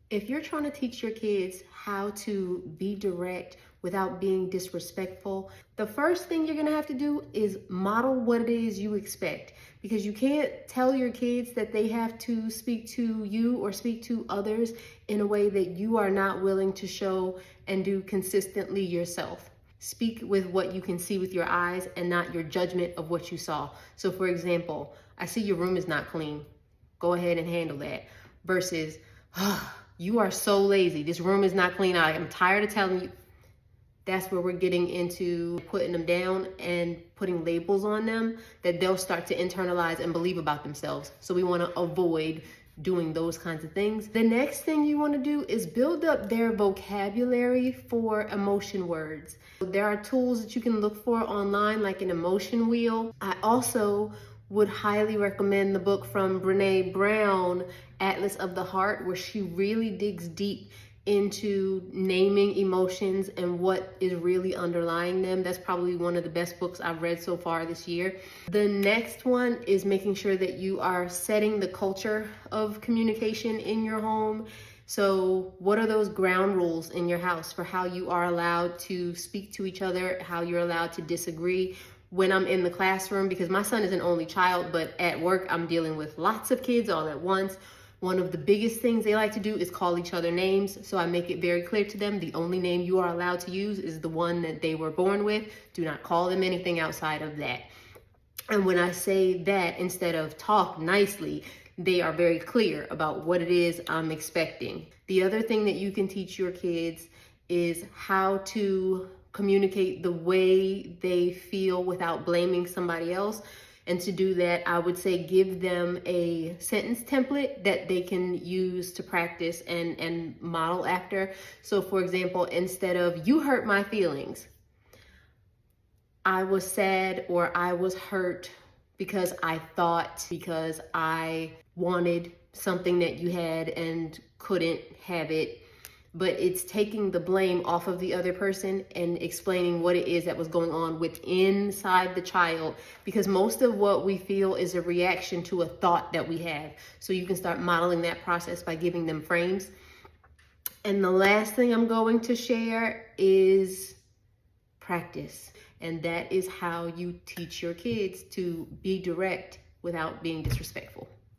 If you're trying to teach your kids how to be direct without being disrespectful, the first thing you're gonna have to do is model what it is you expect. Because you can't tell your kids that they have to speak to you or speak to others in a way that you are not willing to show and do consistently yourself. Speak with what you can see with your eyes and not your judgment of what you saw. So for example, I see your room is not clean. Go ahead and handle that. Versus, you are so lazy. This room is not clean. I'm tired of telling you. That's where we're getting into putting them down and putting labels on them that they'll start to internalize and believe about themselves. So we want to avoid doing those kinds of things. The next thing you want to do is build up their vocabulary for emotion words. There are tools that you can look for online, like an emotion wheel. I also would highly recommend the book from Brené Brown, Atlas of the Heart, where she really digs deep into naming emotions and what is really underlying them. That's probably one of the best books I've read so far this year. The next one is making sure that you are setting the culture of communication in your home. So what are those ground rules in your house for how you are allowed to speak to each other, how you're allowed to disagree? When I'm in the classroom, because my son is an only child, but at work I'm dealing with lots of kids all at once. One of the biggest things they like to do is call each other names. So I make it very clear to them, the only name you are allowed to use is the one that they were born with. Do not call them anything outside of that. And when I say that, instead of talk nicely, they are very clear about what it is I'm expecting. The other thing that you can teach your kids is how to communicate the way they feel without blaming somebody else. And to do that, I would say give them a sentence template that they can use to practice and model after. So for example, instead of "you hurt my feelings," I was sad or I was hurt because I wanted something that you had and couldn't have it. But it's taking the blame off of the other person and explaining what it is that was going on inside the child, because most of what we feel is a reaction to a thought that we have. So you can start modeling that process by giving them frames. And the last thing I'm going to share is practice. And that is how you teach your kids to be direct without being disrespectful.